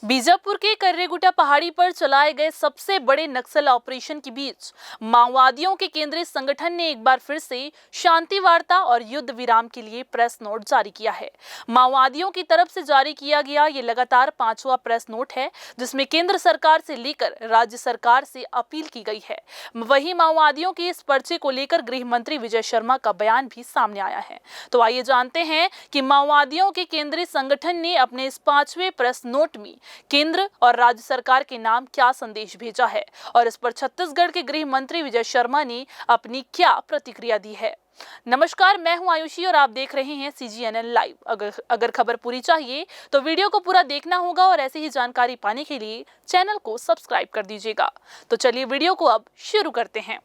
बीजापुर के कर्रेगुटा पहाड़ी पर चलाए गए सबसे बड़े नक्सल ऑपरेशन के बीच माओवादियों के केंद्रीय संगठन ने एक बार फिर से शांति वार्ता और युद्ध विराम के लिए प्रेस नोट जारी किया है। माओवादियों की तरफ से जारी किया गया ये लगातार 5वां प्रेस नोट है, जिसमें केंद्र सरकार से लेकर राज्य सरकार से अपील की गई है। वहीं माओवादियों की इस पर्चे को लेकर गृह मंत्री विजय शर्मा का बयान भी सामने आया है। तो आइए जानते हैं कि माओवादियों के केंद्रीय संगठन ने अपने इस 5वें प्रेस नोट में केंद्र और राज्य सरकार के नाम क्या संदेश भेजा है और इस पर छत्तीसगढ़ के गृह मंत्री विजय शर्मा ने अपनी क्या प्रतिक्रिया दी है। नमस्कार, मैं हूं आयुषी और आप देख रहे हैं CGNN लाइव। अगर खबर पूरी चाहिए तो वीडियो को पूरा देखना होगा और ऐसी ही जानकारी पाने के लिए चैनल को सब्सक्राइब कर दीजिएगा। तो चलिए वीडियो को अब शुरू करते हैं।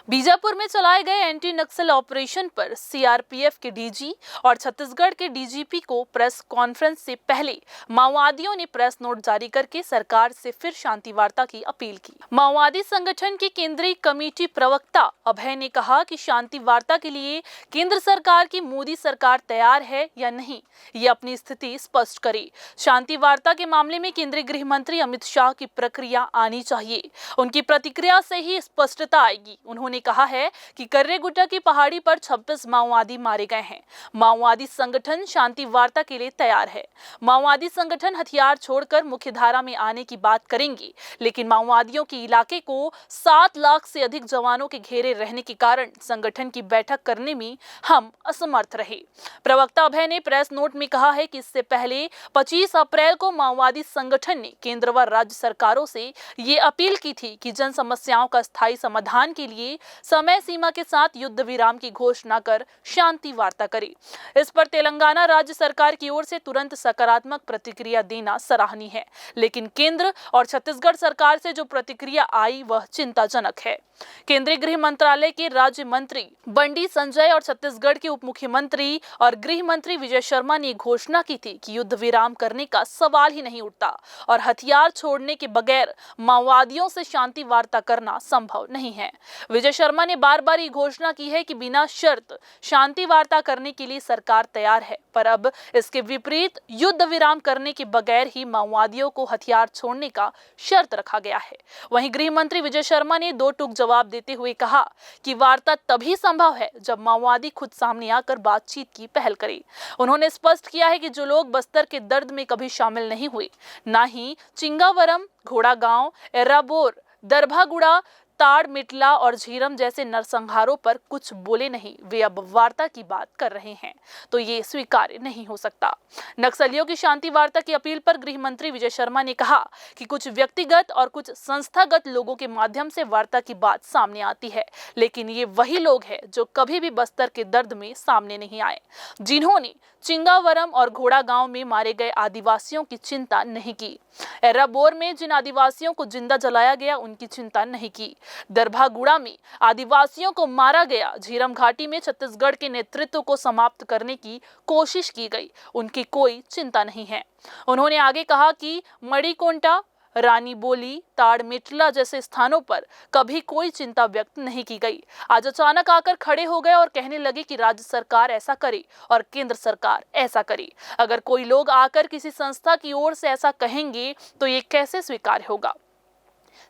बीजापुर में चलाए गए एंटी नक्सल ऑपरेशन पर CRPF के DG और छत्तीसगढ़ के DGP को प्रेस कॉन्फ्रेंस से पहले माओवादियों ने प्रेस नोट जारी करके सरकार से फिर शांति वार्ता की अपील की। माओवादी संगठन के केंद्रीय कमेटी प्रवक्ता अभय ने कहा कि शांति वार्ता के लिए केंद्र सरकार की मोदी सरकार तैयार है या नहीं, ये अपनी स्थिति स्पष्ट करे। शांति वार्ता के मामले में केंद्रीय गृह मंत्री अमित शाह की प्रक्रिया आनी चाहिए, उनकी प्रतिक्रिया से ही स्पष्टता आएगी। उन्होंने कहा है कि कर्रेगुटा की पहाड़ी पर 26 माओवादी मारे गए हैं। माओवादी संगठन शांति वार्ता के लिए तैयार है। माओवादी संगठन हथियार छोड़कर मुख्यधारा में आने की बात करेंगे, लेकिन माओवादियों के इलाके को 7 लाख से अधिक जवानों के घेरे रहने के कारण संगठन की बैठक करने में हम असमर्थ रहे। प्रवक्ता अभय ने प्रेस नोट में कहा है कि इससे पहले 25 अप्रैल को माओवादी संगठन ने केंद्र व राज्य सरकारों से ये अपील की थी कि जन समस्याओं का स्थायी समाधान के लिए समय सीमा के साथ युद्ध विराम की घोषणा कर शांति वार्ता करे। इस पर तेलंगाना राज्य सरकार की ओर से तुरंत सकारात्मक प्रतिक्रिया देना सराहनीय है, लेकिन केंद्र और छत्तीसगढ़ सरकार से जो प्रतिक्रिया आई वह चिंताजनक है। केंद्रीय गृह मंत्रालय के राज्य मंत्री बंडी संजय और छत्तीसगढ़ के उप मुख्यमंत्री और गृह मंत्री विजय शर्मा ने घोषणा की थी कि युद्ध विराम करने का सवाल ही नहीं उठता और हथियार छोड़ने के बगैर माओवादियों से शांति वार्ता करना संभव नहीं है। विजय शर्मा ने बार बार ये घोषणा की है कि बिना शर्त शांति वार्ता करने के लिए सरकार तैयार है, पर अब इसके विपरीत युद्ध विराम करने के बगैर ही माओवादियों को हथियार छोड़ने का शर्त रखा गया है। वहीं गृह मंत्री विजय शर्मा ने 2 टूक जवाब देते हुए कहा कि वार्ता तभी संभव है जब माओवादी खुद सामने आकर बातचीत की पहल करे। उन्होंने स्पष्ट किया है कि जो लोग बस्तर के दर्द में कभी शामिल नहीं हुए, ना ही चिंगावरम, घोड़ा गांव, एर्राबोर, दरभागुड़ा, ताड़ मिटला और झीरम जैसे नरसंहारों पर कुछ बोले नहीं, वे अब वार्ता की बात कर रहे हैं, तो ये स्वीकार्य नहीं हो सकता। नक्सलियों की शांति वार्ता की अपील पर गृह मंत्री विजय शर्मा ने कहा कि कुछ व्यक्तिगत और कुछ संस्थागत लोगों के माध्यम से वार्ता की बात सामने आती है, लेकिन ये वही लोग हैं जो कभी भी बस्तर के दर्द में सामने नहीं आए, जिन्होंने चिंगावरम और घोड़ा गांव में मारे गए आदिवासियों की चिंता नहीं की, एर्राबोर में जिन आदिवासियों को जिंदा जलाया गया उनकी चिंता नहीं की, दरभागुड़ा में आदिवासियों को मारा गया, झीरम घाटी में छत्तीसगढ़ के नेतृत्व को समाप्त करने की कोशिश की गई, उनकी कोई चिंता नहीं है। उन्होंने आगे कहा कि मणिकोंटा, रानी बोली, ताड़ मिटला जैसे स्थानों पर कभी कोई चिंता व्यक्त नहीं की गई। आज अचानक आकर खड़े हो गए और कहने लगे कि राज्य सरकार ऐसा करे और केंद्र सरकार ऐसा करे। अगर कोई लोग आकर किसी संस्था की ओर से ऐसा कहेंगे तो ये कैसे स्वीकार्य होगा?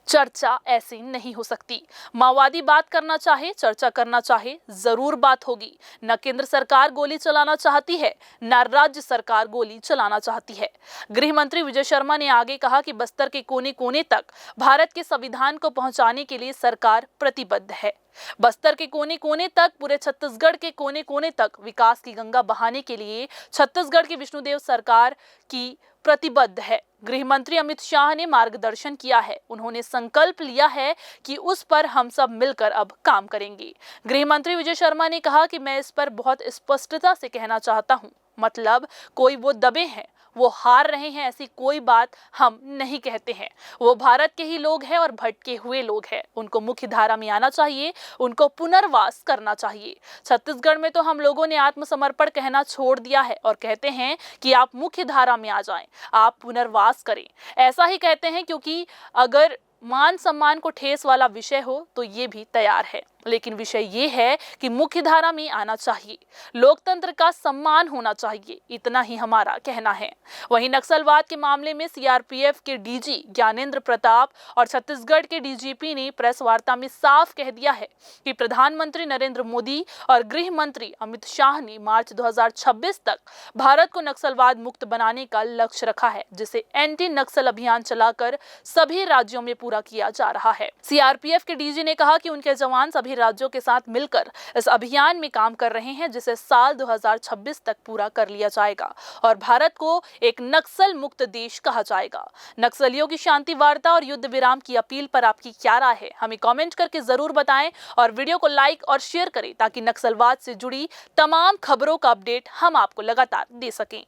चर्चा ऐसी नहीं हो सकती। माओवादी बात करना चाहे, चर्चा करना चाहे, जरूर बात होगी। न केंद्र सरकार गोली चलाना चाहती है, न राज्य सरकार गोली चलाना चाहती है। गृह मंत्री विजय शर्मा ने आगे कहा कि बस्तर के कोने कोने तक भारत के संविधान को पहुंचाने के लिए सरकार प्रतिबद्ध है। बस्तर के कोने कोने तक, पूरे छत्तीसगढ़ के कोने कोने तक विकास की गंगा बहाने के लिए छत्तीसगढ़ की विष्णुदेव सरकार की प्रतिबद्ध है। गृह मंत्री अमित शाह ने मार्गदर्शन किया है, उन्होंने संकल्प लिया है कि उस पर हम सब मिलकर अब काम करेंगे। गृह मंत्री विजय शर्मा ने कहा कि मैं इस पर बहुत स्पष्टता से कहना चाहता हूं, मतलब कोई वो दबे हैं, वो हार रहे हैं, ऐसी कोई बात हम नहीं कहते हैं। वो भारत के ही लोग हैं और भटके हुए लोग हैं, उनको मुख्य धारा में आना चाहिए, उनको पुनर्वास करना चाहिए। छत्तीसगढ़ में तो हम लोगों ने आत्मसमर्पण कहना छोड़ दिया है और कहते हैं कि आप मुख्य धारा में आ जाएं, आप पुनर्वास करें। ऐसा ही कहते हैं क्योंकि अगर मान सम्मान को ठेस वाला विषय हो तो ये भी तैयार है, लेकिन विषय ये है कि मुख्य धारा में आना चाहिए, लोकतंत्र का सम्मान होना चाहिए, इतना ही हमारा कहना है। वहीं नक्सलवाद के मामले में सीआरपीएफ के डीजी ज्ञानेंद्र प्रताप और छत्तीसगढ़ के डीजीपी ने प्रेस वार्ता में साफ कह दिया है कि प्रधानमंत्री नरेंद्र मोदी और गृह मंत्री अमित शाह ने मार्च 2026 तक भारत को नक्सलवाद मुक्त बनाने का लक्ष्य रखा है, जिसे एंटी नक्सल अभियान चलाकर सभी राज्यों में पूरा किया जा रहा है। सीआरपीएफ के डीजी ने कहा कि उनके जवान सभी राज्यों के साथ मिलकर इस अभियान में काम कर रहे हैं, जिसे साल 2026 तक पूरा कर लिया जाएगा और भारत को एक नक्सल मुक्त देश कहा जाएगा। नक्सलियों की शांति वार्ता और युद्ध विराम की अपील पर आपकी क्या राय है, हमें कमेंट करके जरूर बताएं और वीडियो को लाइक और शेयर करें ताकि नक्सलवाद से जुड़ी तमाम खबरों का अपडेट हम आपको लगातार दे सकें।